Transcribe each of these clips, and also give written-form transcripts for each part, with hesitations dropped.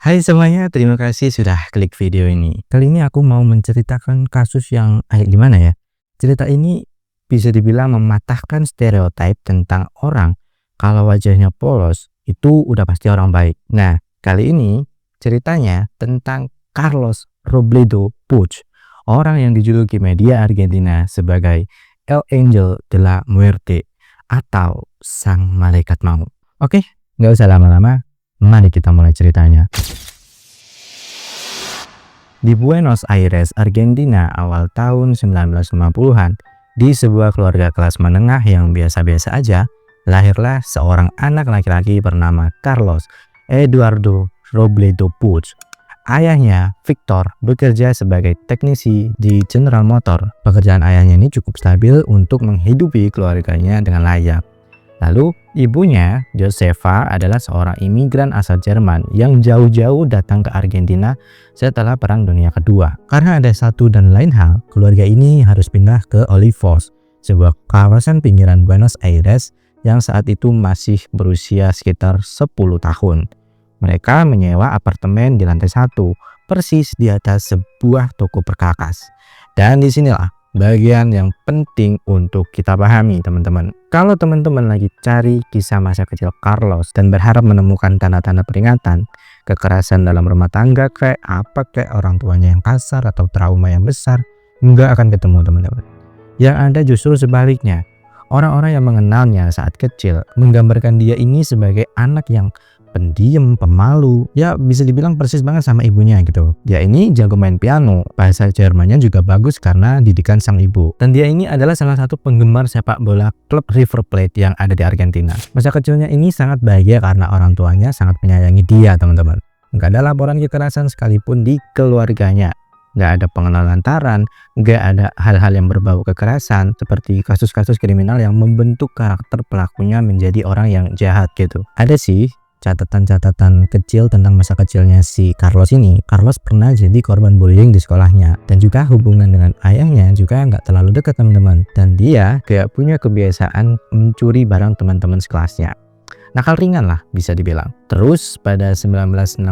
Hai semuanya, terima kasih sudah klik video ini. Kali ini aku mau menceritakan kasus yang gimana ya? Cerita ini bisa dibilang mematahkan stereotip tentang orang kalau wajahnya polos itu udah pasti orang baik. Nah, kali ini ceritanya tentang Carlos Robledo Puig, orang yang dijuluki media Argentina sebagai El Angel de la Muerte atau Sang Malaikat Maut. Oke, nggak usah lama-lama, mari kita mulai ceritanya. Di Buenos Aires, Argentina awal tahun 1950-an, di sebuah keluarga kelas menengah yang biasa-biasa aja, lahirlah seorang anak laki-laki bernama Carlos Eduardo Robledo Puig. Ayahnya, Victor, bekerja sebagai teknisi di General Motor. Pekerjaan ayahnya ini cukup stabil untuk menghidupi keluarganya dengan layak. Lalu, ibunya, Josefa, adalah seorang imigran asal Jerman yang jauh-jauh datang ke Argentina setelah Perang Dunia Kedua. Karena ada satu dan lain hal, keluarga ini harus pindah ke Olivos, sebuah kawasan pinggiran Buenos Aires yang saat itu masih berusia sekitar 10 tahun. Mereka menyewa apartemen di lantai 1, persis di atas sebuah toko perkakas. Dan disinilah bagian yang penting untuk kita pahami, teman-teman. Kalau teman-teman lagi cari kisah masa kecil Carlos dan berharap menemukan tanda-tanda peringatan kekerasan dalam rumah tangga, kayak orang tuanya yang kasar atau trauma yang besar, nggak akan ketemu, teman-teman. Yang ada justru sebaliknya. Orang-orang yang mengenalnya saat kecil menggambarkan dia ini sebagai anak yang pendiam, pemalu, ya bisa dibilang persis banget sama ibunya gitu. Dia ini jago main piano, bahasa Jermannya juga bagus karena didikan sang ibu. Dan dia ini adalah salah satu penggemar sepak bola klub River Plate yang ada di Argentina. Masa kecilnya ini sangat bahagia karena orang tuanya sangat menyayangi dia, teman-teman. Nggak ada laporan kekerasan sekalipun di keluarganya. Nggak ada pengenalan lantaran, nggak ada hal-hal yang berbau kekerasan seperti kasus-kasus kriminal yang membentuk karakter pelakunya menjadi orang yang jahat gitu. Ada sih catatan-catatan kecil tentang masa kecilnya si Carlos ini. Carlos pernah jadi korban bullying di sekolahnya, dan juga hubungan dengan ayahnya juga nggak terlalu dekat, teman-teman. Dan dia kayak punya kebiasaan mencuri barang teman-teman sekelasnya. Nakal ringan lah bisa dibilang. Terus pada 1967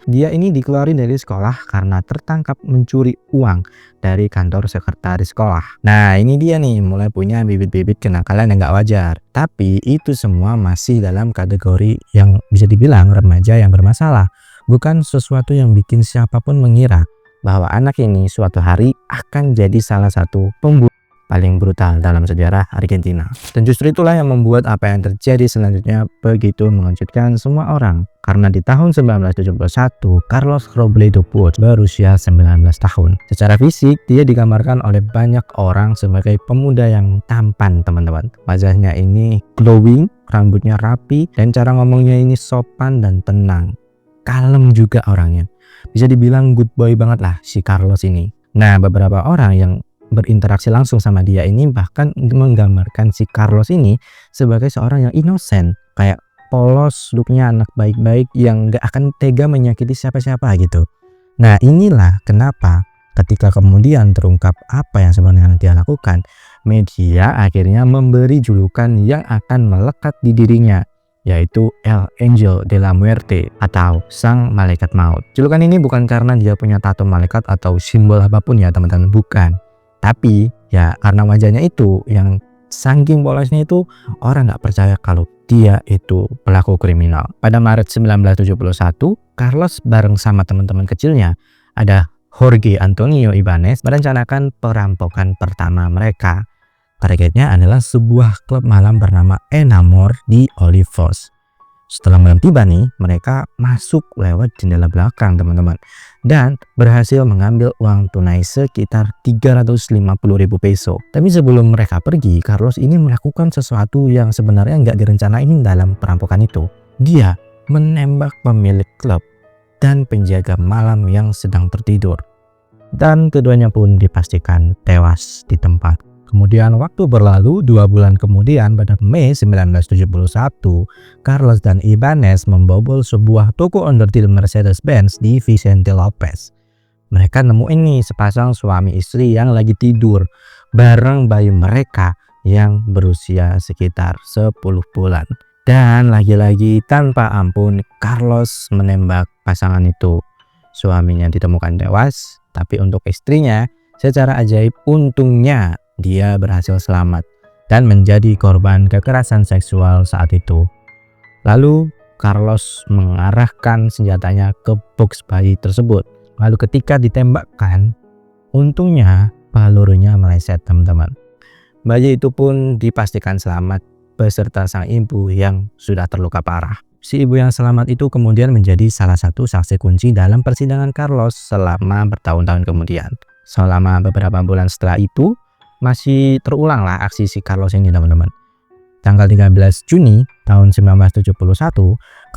dia ini dikeluarin dari sekolah karena tertangkap mencuri uang dari kantor sekretaris sekolah. Nah, ini dia nih mulai punya bibit-bibit kenakalan yang gak wajar. Tapi itu semua masih dalam kategori yang bisa dibilang remaja yang bermasalah. Bukan sesuatu yang bikin siapapun mengira bahwa anak ini suatu hari akan jadi salah satu pembunuh paling brutal dalam sejarah Argentina. Dan justru itulah yang membuat apa yang terjadi selanjutnya begitu mengejutkan semua orang. Karena di tahun 1971, Carlos Robledo Puig berusia 19 tahun. Secara fisik, dia digambarkan oleh banyak orang sebagai pemuda yang tampan, teman-teman. Wajahnya ini glowing, rambutnya rapi, dan cara ngomongnya ini sopan dan tenang. Kalem juga orangnya. Bisa dibilang good boy banget lah si Carlos ini. Nah, beberapa orang yang berinteraksi langsung sama dia ini bahkan menggambarkan si Carlos ini sebagai seorang yang innocent, kayak polos, looknya anak baik-baik yang gak akan tega menyakiti siapa-siapa gitu. Nah, inilah kenapa ketika kemudian terungkap apa yang sebenarnya dia lakukan, media akhirnya memberi julukan yang akan melekat di dirinya, yaitu El Angel de la Muerte atau Sang Malaikat Maut. Julukan ini bukan karena dia punya tato malaikat atau simbol apapun ya, teman-teman, bukan. Tapi ya karena wajahnya itu yang saking polosnya itu orang nggak percaya kalau dia itu pelaku kriminal. Pada Maret 1971, Carlos bareng sama teman-teman kecilnya, ada Jorge Antonio Ibanez, merencanakan perampokan pertama mereka. Targetnya adalah sebuah klub malam bernama Enamor di Olivos. Setelah malam tiba nih, mereka masuk lewat jendela belakang, teman-teman, dan berhasil mengambil uang tunai sekitar 350.000 peso. Tapi sebelum mereka pergi, Carlos ini melakukan sesuatu yang sebenarnya nggak direncanain dalam perampokan itu. Dia menembak pemilik klub dan penjaga malam yang sedang tertidur. Dan keduanya pun dipastikan tewas di tempat. Kemudian waktu berlalu, 2 bulan kemudian pada Mei 1971, Carlos dan Ibanez membobol sebuah toko onderdil Mercedes-Benz di Vicente Lopez. Mereka nemuin nih sepasang suami istri yang lagi tidur bareng bayi mereka yang berusia sekitar 10 bulan. Dan lagi-lagi tanpa ampun Carlos menembak pasangan itu. Suaminya ditemukan tewas, tapi untuk istrinya secara ajaib untungnya dia berhasil selamat dan menjadi korban kekerasan seksual saat itu. Lalu Carlos mengarahkan senjatanya ke box bayi tersebut. Lalu ketika ditembakkan, untungnya pelurunya meleset, teman-teman. Bayi itu pun dipastikan selamat beserta sang ibu yang sudah terluka parah. Si ibu yang selamat itu kemudian menjadi salah satu saksi kunci dalam persidangan Carlos selama bertahun-tahun kemudian. Selama beberapa bulan setelah itu, masih terulanglah aksi si Carlos ini, teman-teman. Tanggal 13 Juni tahun 1971,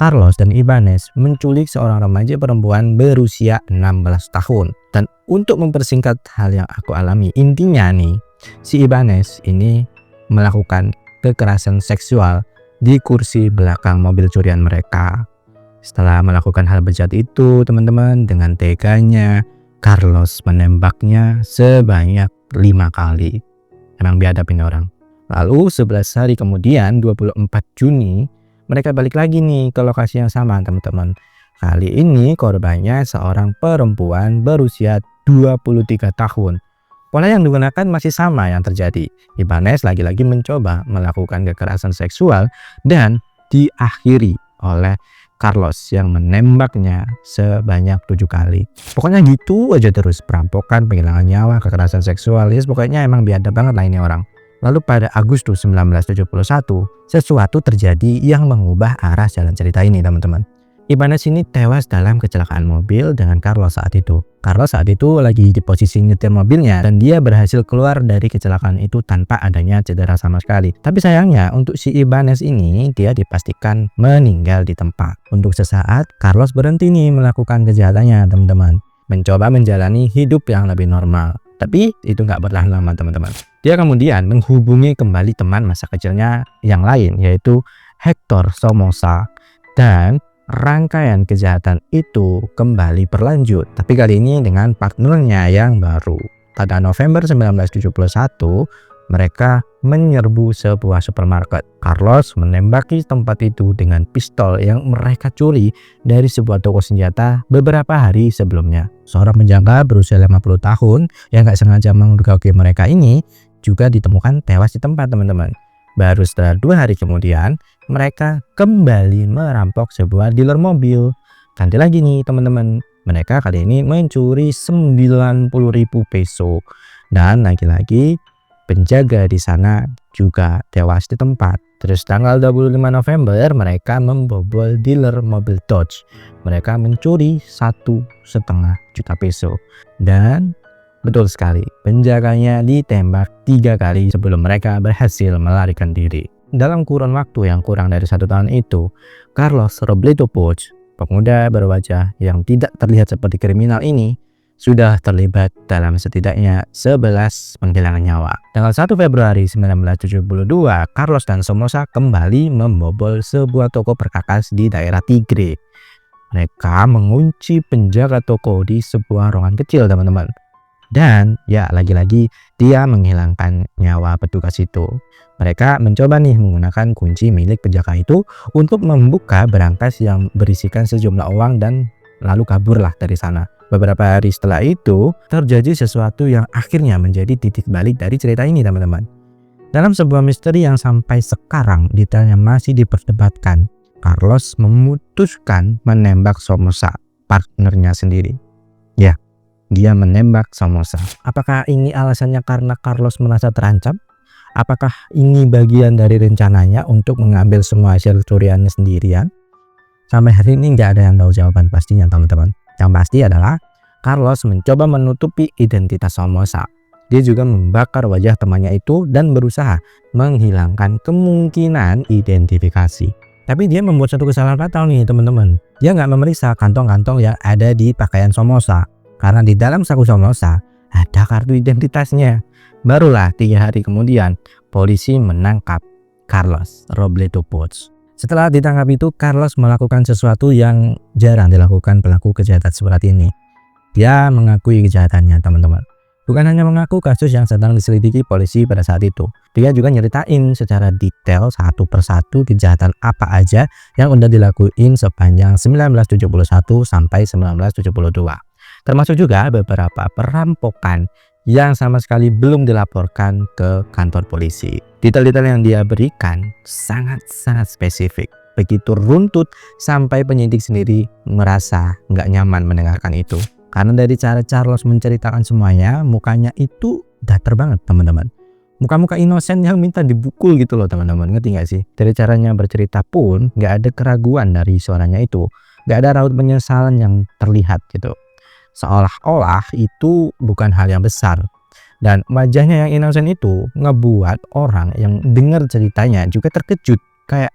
Carlos dan Ibanez menculik seorang remaja perempuan berusia 16 tahun. Dan untuk mempersingkat hal yang aku alami, intinya nih, si Ibanez ini melakukan kekerasan seksual di kursi belakang mobil curian mereka. Setelah melakukan hal bejat itu, teman-teman, dengan teganya Carlos menembaknya sebanyak 5 kali. Emang biadab ini orang. Lalu 11 hari kemudian, 24 Juni, mereka balik lagi nih ke lokasi yang sama, teman-teman. Kali ini korbannya seorang perempuan berusia 23 tahun. Pola yang digunakan masih sama yang terjadi. Ibanez lagi-lagi mencoba melakukan kekerasan seksual dan diakhiri oleh Carlos yang menembaknya sebanyak 7 kali. Pokoknya gitu aja terus, perampokan, penghilangan nyawa, kekerasan seksual. Pokoknya emang biadab banget lah ini orang. Lalu pada Agustus 1971, sesuatu terjadi yang mengubah arah jalan cerita ini, teman-teman. Ibanez ini tewas dalam kecelakaan mobil dengan Carlos saat itu. Carlos saat itu lagi di posisi nyetir mobilnya dan dia berhasil keluar dari kecelakaan itu tanpa adanya cedera sama sekali. Tapi sayangnya untuk si Ibanez ini, dia dipastikan meninggal di tempat. Untuk sesaat, Carlos berhenti nih melakukan kejahatannya, teman-teman. Mencoba menjalani hidup yang lebih normal. Tapi itu nggak bertahan lama, teman-teman. Dia kemudian menghubungi kembali teman masa kecilnya yang lain, yaitu Hector Somoza. Dan rangkaian kejahatan itu kembali berlanjut, tapi kali ini dengan partnernya yang baru. Pada November 1971, mereka menyerbu sebuah supermarket. Carlos menembaki tempat itu dengan pistol yang mereka curi dari sebuah toko senjata beberapa hari sebelumnya. Seorang penjaga berusia 50 tahun yang gak sengaja mengganggu mereka ini juga ditemukan tewas di tempat, teman-teman. Baru setelah 2 hari kemudian, mereka kembali merampok sebuah dealer mobil. Ganti lagi nih, teman-teman. Mereka kali ini mencuri 90.000 peso. Dan lagi-lagi penjaga di sana juga tewas di tempat. Terus tanggal 25 November mereka membobol dealer mobil Dodge. Mereka mencuri 1,5 juta peso. Dan betul sekali, penjaganya ditembak 3 kali sebelum mereka berhasil melarikan diri. Dalam kurun waktu yang kurang dari 1 tahun itu, Carlos Robledo Puig, pemuda berwajah yang tidak terlihat seperti kriminal ini, sudah terlibat dalam setidaknya 11 penghilangan nyawa. Tanggal 1 Februari 1972, Carlos dan Somoza kembali membobol sebuah toko perkakas di daerah Tigre. Mereka mengunci penjaga toko di sebuah ruangan kecil, teman-teman. Dan ya lagi-lagi dia menghilangkan nyawa petugas itu. Mereka mencoba nih menggunakan kunci milik penjaga itu untuk membuka berangkas yang berisikan sejumlah uang dan lalu kaburlah dari sana. Beberapa hari setelah itu terjadi sesuatu yang akhirnya menjadi titik balik dari cerita ini, teman-teman. Dalam sebuah misteri yang sampai sekarang detailnya masih diperdebatkan, Carlos memutuskan menembak Somoza, partnernya sendiri. Ya, dia menembak Somoza. Apakah ini alasannya karena Carlos merasa terancam? Apakah ini bagian dari rencananya untuk mengambil semua hasil curiannya sendirian? Sampai hari ini nggak ada yang tahu jawaban pastinya, teman-teman. Yang pasti adalah Carlos mencoba menutupi identitas Somoza. Dia juga membakar wajah temannya itu dan berusaha menghilangkan kemungkinan identifikasi. Tapi dia membuat satu kesalahan fatal nih, teman-teman. Dia nggak memeriksa kantong-kantong yang ada di pakaian Somoza. Karena di dalam saku Somoza ada kartu identitasnya. Barulah 3 hari kemudian polisi menangkap Carlos Robledo Puig. Setelah ditangkap itu, Carlos melakukan sesuatu yang jarang dilakukan pelaku kejahatan seperti ini. Dia mengakui kejahatannya, teman-teman. Bukan hanya mengaku kasus yang sedang diselidiki polisi pada saat itu, dia juga nyeritain secara detail satu persatu kejahatan apa aja yang udah dilakuin sepanjang 1971 sampai 1972. Termasuk juga beberapa perampokan yang sama sekali belum dilaporkan ke kantor polisi. Detail-detail yang dia berikan sangat-sangat spesifik, begitu runtut sampai penyidik sendiri merasa nggak nyaman mendengarkan itu. Karena dari cara Charles menceritakan semuanya, mukanya itu datar banget teman-teman. Muka-muka inosen yang minta dibukul gitu loh teman-teman, ngerti gak sih? Dari caranya bercerita pun nggak ada keraguan dari suaranya itu, nggak ada raut penyesalan yang terlihat gitu. Seolah-olah itu bukan hal yang besar. Dan wajahnya yang inosen itu ngebuat orang yang dengar ceritanya juga terkejut. Kayak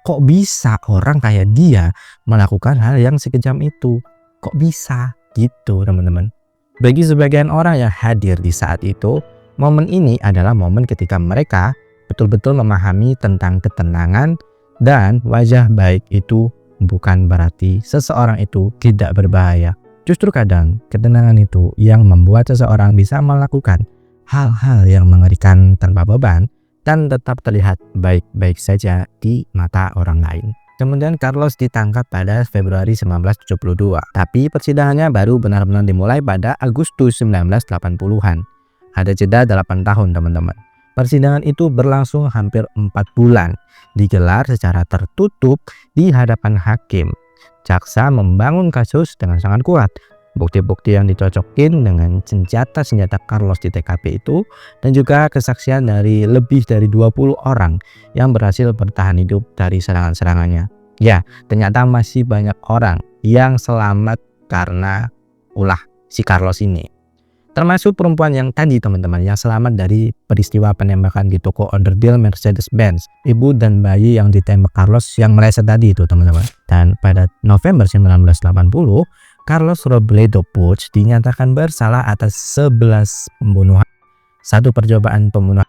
kok bisa orang kayak dia melakukan hal yang sekejam itu? Kok bisa? Gitu teman-teman. Bagi sebagian orang yang hadir di saat itu, momen ini adalah momen ketika mereka betul-betul memahami tentang ketenangan, dan wajah baik itu bukan berarti seseorang itu tidak berbahaya. Justru kadang ketenangan itu yang membuat seseorang bisa melakukan hal-hal yang mengerikan tanpa beban dan tetap terlihat baik-baik saja di mata orang lain. Kemudian Carlos ditangkap pada Februari 1972, tapi persidangannya baru benar-benar dimulai pada Agustus 1980-an. Ada jeda 8 tahun teman-teman. Persidangan itu berlangsung hampir 4 bulan, digelar secara tertutup di hadapan hakim. Jaksa membangun kasus dengan sangat kuat. Bukti-bukti yang dicocokin dengan senjata Carlos di TKP itu, dan juga kesaksian dari lebih dari 20 orang yang berhasil bertahan hidup dari serangan-serangannya. Ya, ternyata masih banyak orang yang selamat karena ulah si Carlos ini. Termasuk perempuan yang tadi teman-teman, yang selamat dari peristiwa penembakan di toko onderdil Mercedes-Benz, ibu dan bayi yang ditembak Carlos yang meleset tadi itu teman-teman. Dan pada November 1980, Carlos Robledo Puig dinyatakan bersalah atas 11 pembunuhan, 1 percobaan pembunuhan,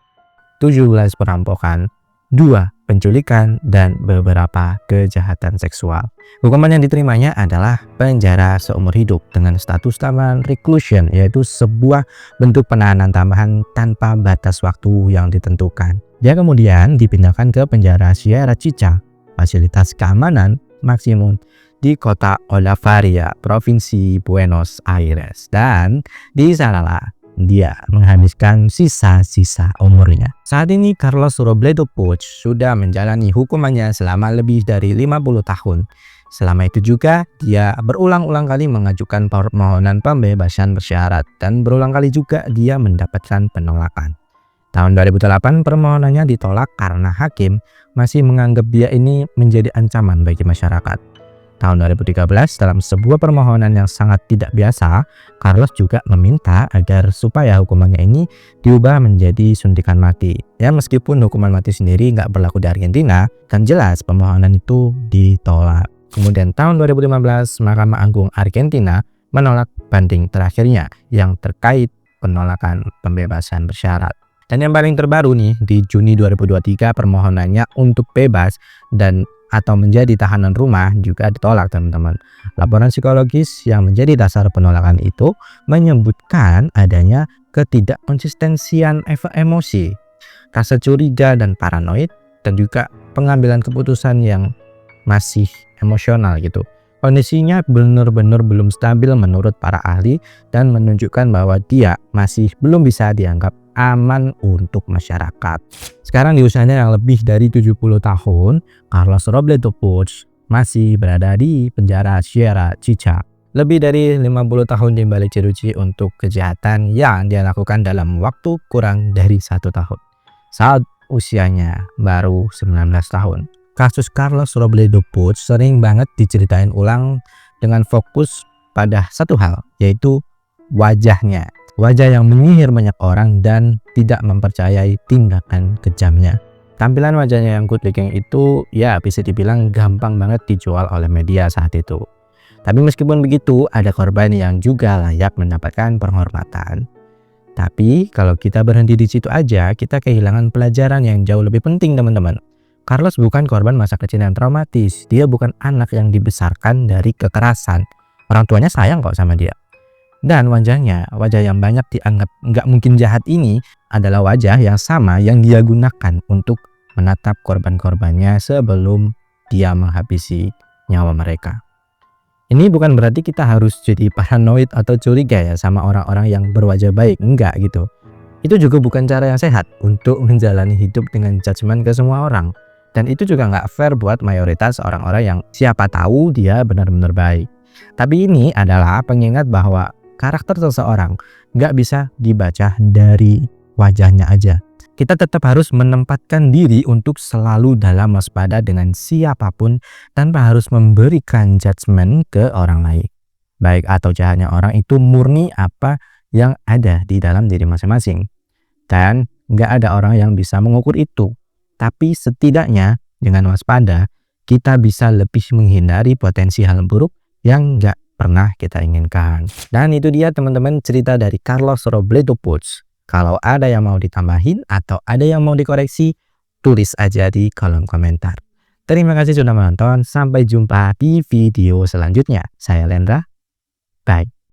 17 perampokan, 2 penculikan, dan beberapa kejahatan seksual. Hukuman yang diterimanya adalah penjara seumur hidup dengan status tambahan reclusion, yaitu sebuah bentuk penahanan tambahan tanpa batas waktu yang ditentukan. Dia kemudian dipindahkan ke penjara Sierra Chicha, fasilitas keamanan maksimum di kota Olavarría, Provinsi Buenos Aires, dan di sanalah dia menghabiskan sisa-sisa umurnya. Saat ini Carlos Robledo Puig sudah menjalani hukumannya selama lebih dari 50 tahun. Selama itu juga dia berulang-ulang kali mengajukan permohonan pembebasan bersyarat, dan berulang kali juga dia mendapatkan penolakan. Tahun 2008 permohonannya ditolak karena hakim masih menganggap dia ini menjadi ancaman bagi masyarakat. Tahun 2013 dalam sebuah permohonan yang sangat tidak biasa, Carlos juga meminta agar supaya hukumannya ini diubah menjadi suntikan mati. Ya, meskipun hukuman mati sendiri nggak berlaku di Argentina, kan jelas permohonan itu ditolak. Kemudian tahun 2015 Mahkamah Agung Argentina menolak banding terakhirnya yang terkait penolakan pembebasan bersyarat. Dan yang paling terbaru nih, di Juni 2023 permohonannya untuk bebas dan atau menjadi tahanan rumah juga ditolak teman-teman. Laporan psikologis yang menjadi dasar penolakan itu menyebutkan adanya ketidakkonsistensian emosi, rasa curiga dan paranoid, dan juga pengambilan keputusan yang masih emosional gitu. Kondisinya benar-benar belum stabil menurut para ahli dan menunjukkan bahwa dia masih belum bisa dianggap aman untuk masyarakat. Sekarang di usianya yang lebih dari 70 tahun, Carlos Robledo Puig masih berada di penjara Sierra Chicha. Lebih dari 50 tahun di balik jeruji untuk kejahatan yang dia lakukan dalam waktu kurang dari 1 tahun. Saat usianya baru 19 tahun. Kasus Carlos Robledo Puig sering banget diceritain ulang dengan fokus pada satu hal, yaitu wajahnya. Wajah yang menyihir banyak orang dan tidak mempercayai tindakan kejamnya. Tampilan wajahnya yang good looking itu ya bisa dibilang gampang banget dijual oleh media saat itu. Tapi meskipun begitu, ada korban yang juga layak mendapatkan penghormatan. Tapi kalau kita berhenti di situ aja, kita kehilangan pelajaran yang jauh lebih penting teman-teman. Carlos bukan korban masa kecil yang traumatis. Dia bukan anak yang dibesarkan dari kekerasan. Orang tuanya sayang kok sama dia. Dan wajah yang banyak dianggap nggak mungkin jahat ini adalah wajah yang sama yang dia gunakan untuk menatap korban-korbannya sebelum dia menghabisi nyawa mereka. Ini bukan berarti kita harus jadi paranoid atau curiga ya sama orang-orang yang berwajah baik, enggak gitu. Itu juga bukan cara yang sehat untuk menjalani hidup dengan judgement ke semua orang. Dan itu juga nggak fair buat mayoritas orang-orang yang siapa tahu dia benar-benar baik. Tapi ini adalah pengingat bahwa karakter seseorang nggak bisa dibaca dari wajahnya aja. Kita tetap harus menempatkan diri untuk selalu dalam waspada dengan siapapun tanpa harus memberikan judgement ke orang lain. Baik atau jahatnya orang itu murni apa yang ada di dalam diri masing-masing. Dan nggak ada orang yang bisa mengukur itu. Tapi setidaknya dengan waspada, kita bisa lebih menghindari potensi hal buruk yang nggak pernah kita inginkan. Dan itu dia teman-teman cerita dari Carlos Robledo Puig. Kalau ada yang mau ditambahin atau ada yang mau dikoreksi, tulis aja di kolom komentar. Terima kasih sudah menonton, sampai jumpa di video selanjutnya. Saya Lendra, bye.